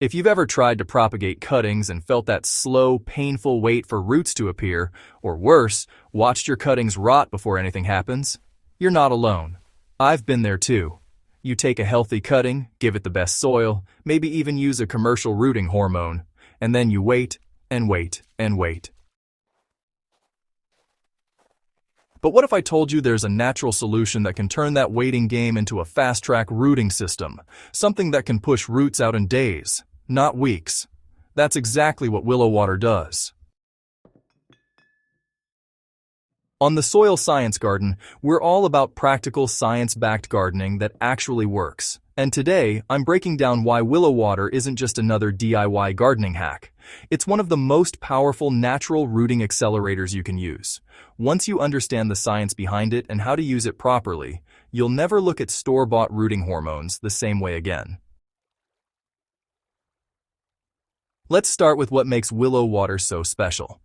If you've ever tried to propagate cuttings and felt that slow, painful wait for roots to appear, or worse, watched your cuttings rot before anything happens, you're not alone. I've been there too. You take a healthy cutting, give it the best soil, maybe even use a commercial rooting hormone, and then you wait and wait and wait. But what if I told you there's a natural solution that can turn that waiting game into a fast-track rooting system, something that can push roots out in days, not weeks? That's exactly what Willow Water does. On the Soil Science Garden, we're all about practical science-backed gardening that actually works. And today, I'm breaking down why Willow Water isn't just another DIY gardening hack. It's one of the most powerful natural rooting accelerators you can use. Once you understand the science behind it and how to use it properly, you'll never look at store-bought rooting hormones the same way again. Let's start with what makes Willow Water so special.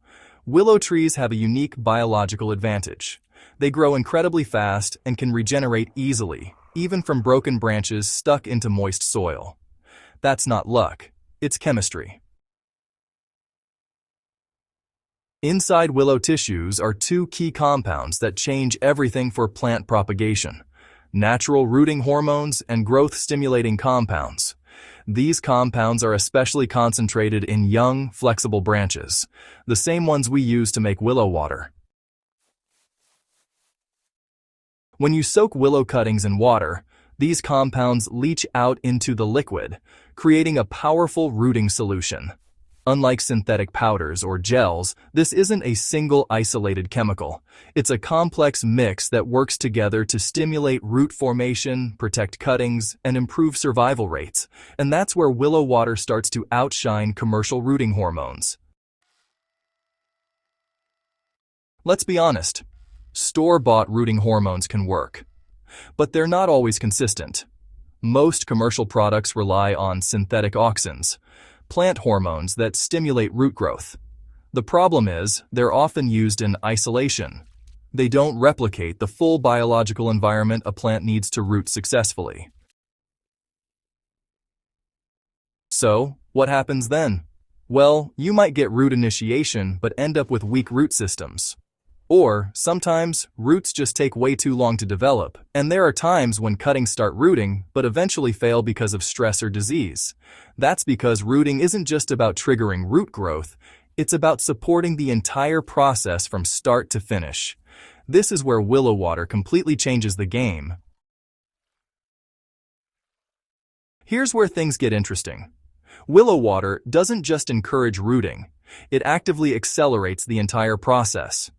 Willow trees have a unique biological advantage. They grow incredibly fast and can regenerate easily, even from broken branches stuck into moist soil. That's not luck, it's chemistry. Inside willow tissues are two key compounds that change everything for plant propagation: natural rooting hormones and growth-stimulating compounds. These compounds are especially concentrated in young, flexible branches, the same ones we use to make willow water. When you soak willow cuttings in water, these compounds leach out into the liquid, creating a powerful rooting solution. Unlike synthetic powders or gels, this isn't a single isolated chemical. It's a complex mix that works together to stimulate root formation, protect cuttings, and improve survival rates. And that's where Willow Water starts to outshine commercial rooting hormones. Let's be honest. Store-bought rooting hormones can work, but they're not always consistent. Most commercial products rely on synthetic auxins, plant hormones that stimulate root growth. The problem is, they're often used in isolation. They don't replicate the full biological environment a plant needs to root successfully. So, what happens then? Well, you might get root initiation but end up with weak root systems. Or, sometimes, roots just take way too long to develop, and there are times when cuttings start rooting but eventually fail because of stress or disease. That's because rooting isn't just about triggering root growth, it's about supporting the entire process from start to finish. This is where Willow Water completely changes the game. Here's where things get interesting. Willow Water doesn't just encourage rooting, it actively accelerates the entire process.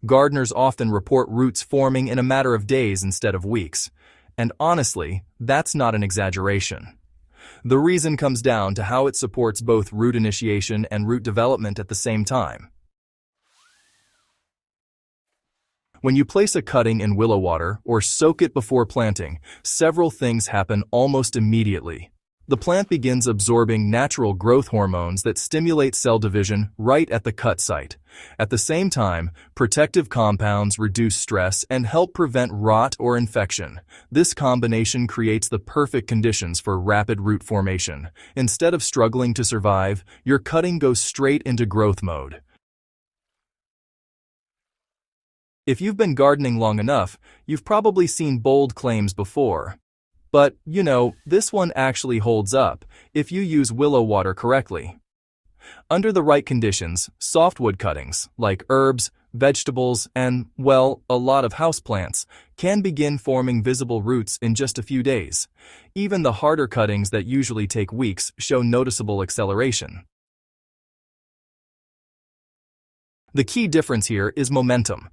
Gardeners often report roots forming in a matter of days instead of weeks, and honestly, that's not an exaggeration. The reason comes down to how it supports both root initiation and root development at the same time. When you place a cutting in Willow Water or soak it before planting, several things happen almost immediately. The plant begins absorbing natural growth hormones that stimulate cell division right at the cut site. At the same time, protective compounds reduce stress and help prevent rot or infection. This combination creates the perfect conditions for rapid root formation. Instead of struggling to survive, your cutting goes straight into growth mode. If you've been gardening long enough, you've probably seen bold claims before. But, this one actually holds up if you use Willow Water correctly. Under the right conditions, softwood cuttings, like herbs, vegetables, and, well, a lot of houseplants, can begin forming visible roots in just a few days. Even the harder cuttings that usually take weeks show noticeable acceleration. The key difference here is momentum.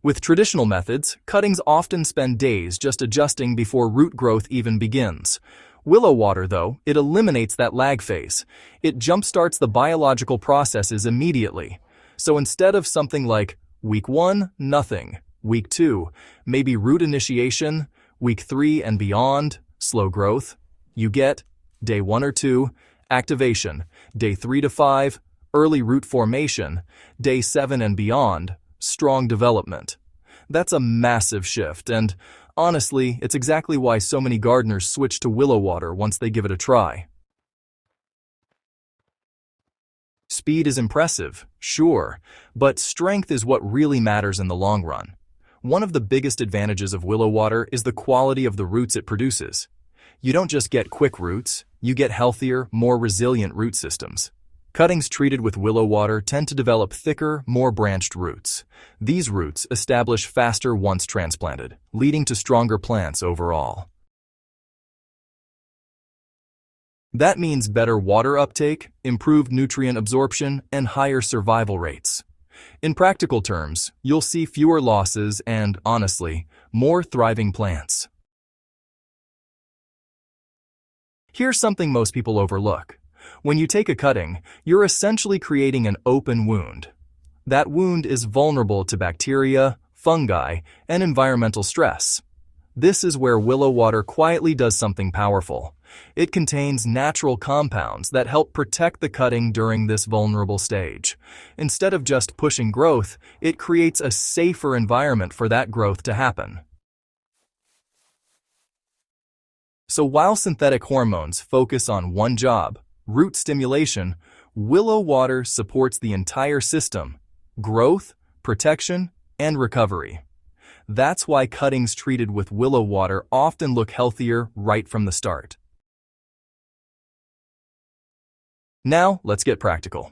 With traditional methods, cuttings often spend days just adjusting before root growth even begins. Willow Water, though, it eliminates that lag phase. It jumpstarts the biological processes immediately. So instead of something like week 1, nothing, week 2, maybe root initiation, week 3 and beyond, slow growth, you get day 1 or 2, activation, day 3 to 5, early root formation, day 7 and beyond, strong development. That's a massive shift, and honestly, it's exactly why so many gardeners switch to Willow Water once they give it a try. Speed is impressive, sure, but strength is what really matters in the long run. One of the biggest advantages of willow water is the quality of the roots it produces. You don't just get quick roots, you get healthier, more resilient root systems. Cuttings treated with willow water tend to develop thicker, more branched roots. These roots establish faster once transplanted, leading to stronger plants overall. That means better water uptake, improved nutrient absorption, and higher survival rates. In practical terms, you'll see fewer losses and, honestly, more thriving plants. Here's something most people overlook. When you take a cutting, you're essentially creating an open wound. That wound is vulnerable to bacteria, fungi, and environmental stress. This is where willow water quietly does something powerful. It contains natural compounds that help protect the cutting during this vulnerable stage. Instead of just pushing growth, it creates a safer environment for that growth to happen. So while synthetic hormones focus on one job, root stimulation, willow water supports the entire system: growth, protection, and recovery. That's why cuttings treated with willow water often look healthier right from the start. Now, let's get practical.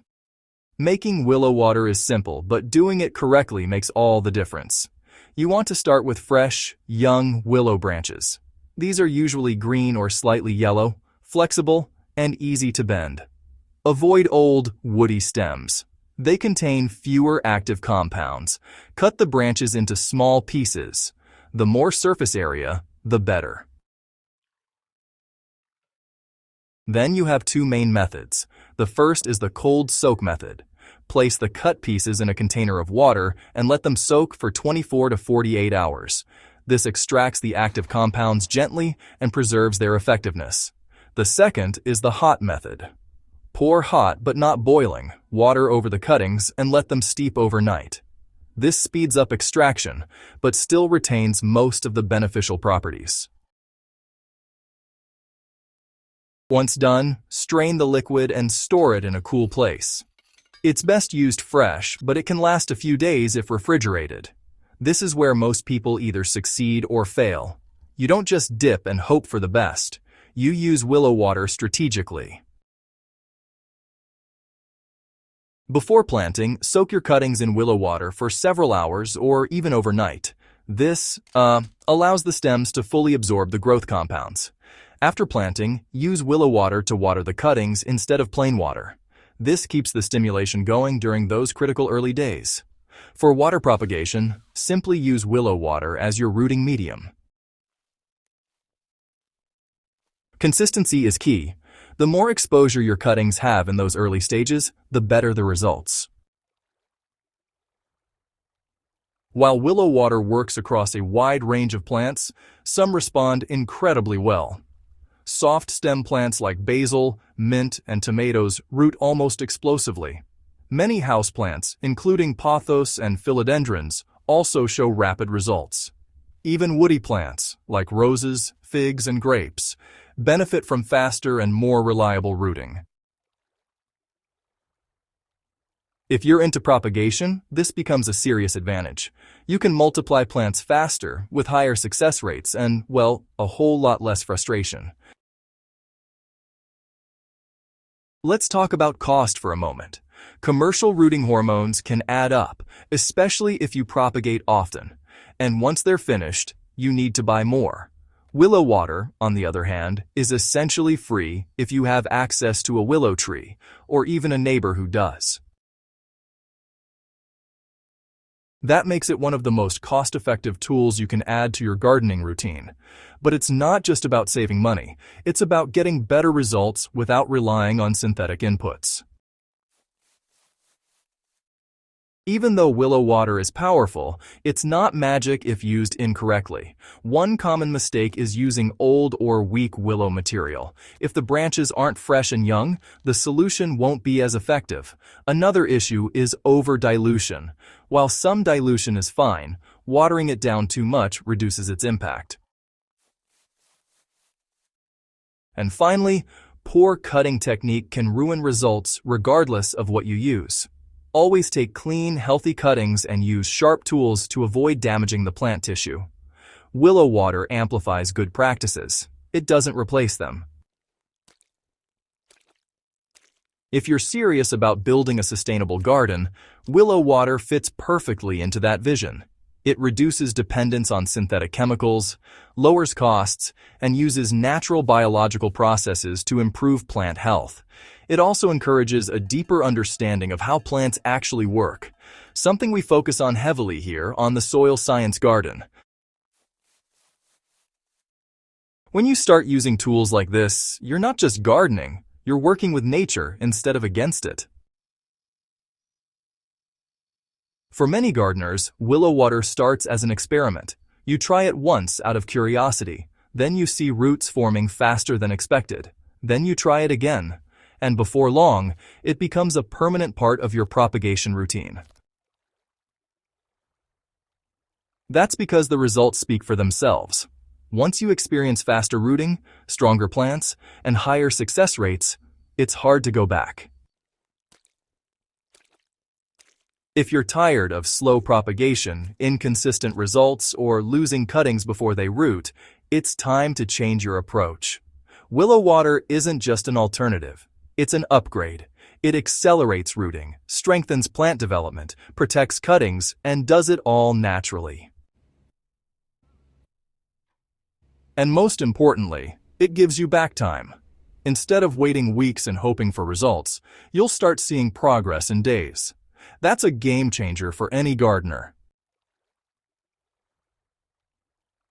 Making willow water is simple, but doing it correctly makes all the difference. You want to start with fresh, young willow branches. These are usually green or slightly yellow, flexible, and easy to bend. Avoid old, woody stems. They contain fewer active compounds. Cut the branches into small pieces. The more surface area, the better. Then you have two main methods. The first is the cold soak method. Place the cut pieces in a container of water and let them soak for 24 to 48 hours. This extracts the active compounds gently and preserves their effectiveness. The second is the hot method. Pour hot but not boiling water over the cuttings and let them steep overnight. This speeds up extraction, but still retains most of the beneficial properties. Once done, strain the liquid and store it in a cool place. It's best used fresh, but it can last a few days if refrigerated. This is where most people either succeed or fail. You don't just dip and hope for the best. You use willow water strategically. Before planting, soak your cuttings in willow water for several hours or even overnight. This allows the stems to fully absorb the growth compounds. After planting, use willow water to water the cuttings instead of plain water. This keeps the stimulation going during those critical early days. For water propagation, simply use willow water as your rooting medium. Consistency is key. The more exposure your cuttings have in those early stages, the better the results. While willow water works across a wide range of plants, some respond incredibly well. Soft stem plants like basil, mint, and tomatoes root almost explosively. Many houseplants, including pothos and philodendrons, also show rapid results. Even woody plants, like roses, figs, and grapes, benefit from faster and more reliable rooting. If you're into propagation, this becomes a serious advantage. You can multiply plants faster, with higher success rates and, well, a whole lot less frustration. Let's talk about cost for a moment. Commercial rooting hormones can add up, especially if you propagate often. And once they're finished, you need to buy more. Willow water, on the other hand, is essentially free if you have access to a willow tree, or even a neighbor who does. That makes it one of the most cost-effective tools you can add to your gardening routine. But it's not just about saving money, it's about getting better results without relying on synthetic inputs. Even though willow water is powerful, it's not magic if used incorrectly. One common mistake is using old or weak willow material. If the branches aren't fresh and young, the solution won't be as effective. Another issue is over-dilution. While some dilution is fine, watering it down too much reduces its impact. And finally, Poor cutting technique can ruin results regardless of what you use. Always take clean, healthy cuttings and use sharp tools to avoid damaging the plant tissue. Willow water amplifies good practices. It doesn't replace them. If you're serious about building a sustainable garden, Willow water fits perfectly into that vision. It reduces dependence on synthetic chemicals, lowers costs, and uses natural biological processes to improve plant health. It also encourages a deeper understanding of how plants actually work, something we focus on heavily here on the Soil Science Garden. When you start using tools like this, you're not just gardening, you're working with nature instead of against it. For many gardeners, willow water starts as an experiment. You try it once out of curiosity, then you see roots forming faster than expected. Then you try it again, and before long, it becomes a permanent part of your propagation routine. That's because the results speak for themselves. Once you experience faster rooting, stronger plants, and higher success rates, it's hard to go back. If you're tired of slow propagation, inconsistent results, or losing cuttings before they root, it's time to change your approach. Willow water isn't just an alternative, it's an upgrade. It accelerates rooting, strengthens plant development, protects cuttings, and does it all naturally. And most importantly, it gives you back time. Instead of waiting weeks and hoping for results, you'll start seeing progress in days. That's a game changer for any gardener.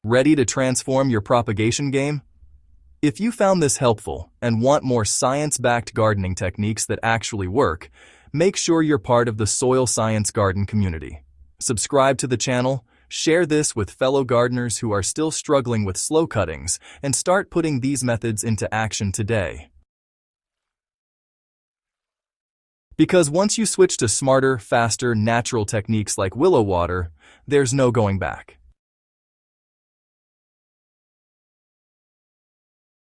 Ready to transform your propagation game? If you found this helpful and want more science-backed gardening techniques that actually work, make sure you're part of the Soil Science Garden community. Subscribe to the channel, share this with fellow gardeners who are still struggling with slow cuttings, and start putting these methods into action today. Because once you switch to smarter, faster, natural techniques like willow water, there's no going back.